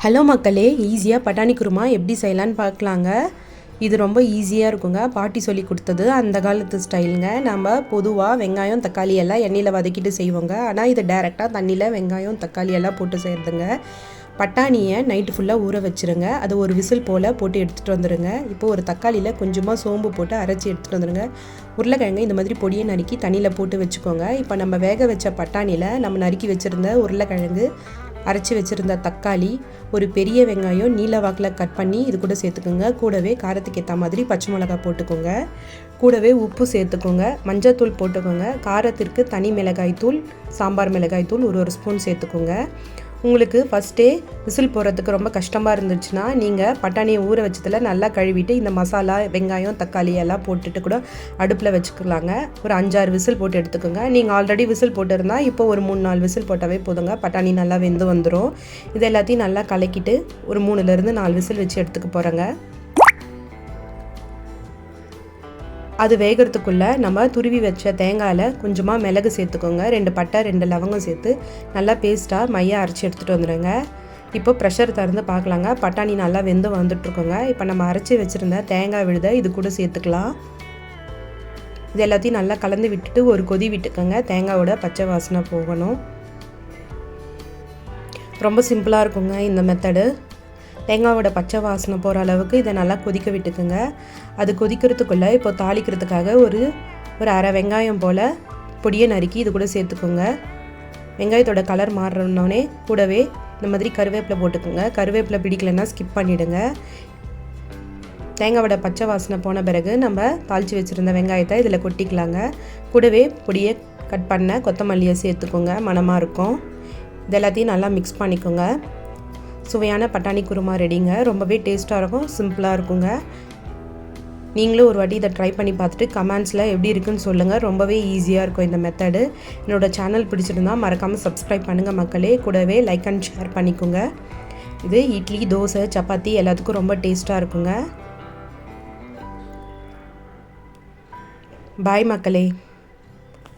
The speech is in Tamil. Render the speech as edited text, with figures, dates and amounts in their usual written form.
ஹலோ மக்களே, ஈஸியாக பட்டாணி குருமா எப்படி செய்யலான்னு பார்க்கலாங்க. இது ரொம்ப ஈஸியாக இருக்குங்க. பாட்டி சொல்லி கொடுத்தது அந்த காலத்து ஸ்டைலுங்க. நம்ம பொதுவாக வெங்காயம் தக்காளி எல்லாம் எண்ணெயில் வதக்கிட்டு செய்வோங்க. ஆனால் இது டைரெக்டாக தண்ணியில் வெங்காயம் தக்காளி எல்லாம் போட்டு செய்கிறதுங்க. பட்டாணியை நைட்டு ஃபுல்லாக ஊற வச்சுருங்க. அது ஒரு விசில் போல் போட்டு எடுத்துகிட்டு வந்துடுங்க. இப்போது ஒரு தக்காளியில் கொஞ்சமாக சோம்பு போட்டு அரைச்சி எடுத்துகிட்டு வந்துடுங்க. உருளைக்கிழங்கு இந்த மாதிரி பொடியை நறுக்கி தண்ணியில் போட்டு வச்சுக்கோங்க. இப்போ நம்ம வேக வச்ச பட்டாணியில் நம்ம நறுக்கி வச்சுருந்த உருளைக்கிழங்கு, அரைச்சி வச்சுருந்த தக்காளி, ஒரு பெரிய வெங்காயம் நீல வாக்கில் கட் பண்ணி இது கூட சேர்த்துக்கோங்க. கூடவே காரத்துக்கு ஏற்ற மாதிரி பச்சை மிளகாய் போட்டுக்கோங்க. கூடவே உப்பு சேர்த்துக்கோங்க. மஞ்சள்தூள் போட்டுக்கோங்க. காரத்திற்கு தனி மிளகாய் தூள், சாம்பார் மிளகாய் தூள் ஒரு ஸ்பூன் சேர்த்துக்கோங்க. உங்களுக்கு ஃபஸ்ட்டே விசில் போடுறதுக்கு ரொம்ப கஷ்டமாக இருந்துச்சுன்னா நீங்கள் பட்டாணியை ஊற வச்சதில் நல்லா கழுவிட்டு இந்த மசாலா வெங்காயம் தக்காளி எல்லாம் போட்டுட்டு கூட அடுப்பில் வச்சுக்கலாங்க. ஒரு 5-6 விசில் போட்டு எடுத்துக்கோங்க. நீங்கள் ஆல்ரெடி விசில் போட்டிருந்தால் இப்போ ஒரு 3-4 விசில் போட்டாவே போதுங்க. பட்டாணி நல்லா வெந்து வந்துடும். இது எல்லாத்தையும் நல்லா கலக்கிட்டு ஒரு 3-4 விசில் வச்சு எடுத்துக்க போகிறேங்க. அது வேகிறதுக்குள்ளே நம்ம துருவி வச்ச தேங்காயில் கொஞ்சமாக மிளகு சேர்த்துக்கோங்க. 2 பட்டை 2 லவங்கம் சேர்த்து நல்லா பேஸ்ட்டாக மையாக அரைச்சி எடுத்துகிட்டு வந்துடுங்க. இப்போ ப்ரெஷர் திறந்து பார்க்கலாங்க. பட்டாணி நல்லா வெந்து வந்துட்டுருக்கோங்க. இப்போ நம்ம அரைச்சி வச்சுருந்த தேங்காய் விழுதை இது கூட சேர்த்துக்கலாம். இது எல்லாத்தையும் நல்லா கலந்து விட்டுட்டு ஒரு கொதி விட்டுக்கோங்க. தேங்காயோட பச்சை வாசனை போகணும். ரொம்ப சிம்பிளாக இருக்குங்க இந்த மெத்தடு. தேங்காயோட பச்சை வாசனை போகிற அளவுக்கு இதை நல்லா கொதிக்க விட்டுக்குங்க. அது கொதிக்கிறதுக்குள்ளே இப்போ தாளிக்கிறதுக்காக ஒரு அரை வெங்காயம் போல் பொடியை நறுக்கி இது கூட சேர்த்துக்கோங்க. வெங்காயத்தோட கலர் மாறினோடனே கூடவே இந்த மாதிரி கருவேப்பிலை போட்டுக்கோங்க. கருவேப்பிலை பிடிக்கலைன்னா ஸ்கிப் பண்ணிவிடுங்க. தேங்காயோட பச்சை வாசனை போன பிறகு நம்ம தாளித்து வச்சுருந்த வெங்காயத்தை இதில் கொட்டிக்கலாங்க. கூடவே பொடியை கட் பண்ண கொத்தமல்லியை சேர்த்துக்கோங்க. மணமாக இருக்கும். இது எல்லாத்தையும் நல்லா மிக்ஸ் பண்ணிக்கோங்க. சுவையான பட்டாணி குருமா ரெடிங்க. ரொம்பவே டேஸ்ட்டாக இருக்கும், சிம்பிளாக இருக்குங்க. நீங்களும் ஒரு வாட்டி இதை ட்ரை பண்ணி பார்த்துட்டு கமெண்ட்ஸில் எப்படி இருக்குன்னு சொல்லுங்கள். ரொம்பவே ஈஸியாக இருக்கும் இந்த மெத்தடு. என்னோடய சேனல் பிடிச்சிருந்தா மறக்காமல் சப்ஸ்கிரைப் பண்ணுங்கள் மக்களே. கூடவே லைக் அண்ட் ஷேர் பண்ணிக்கோங்க. இது இட்லி, தோசை, சப்பாத்தி எல்லாத்துக்கும் ரொம்ப டேஸ்ட்டாக இருக்குங்க. பாய் மக்களே.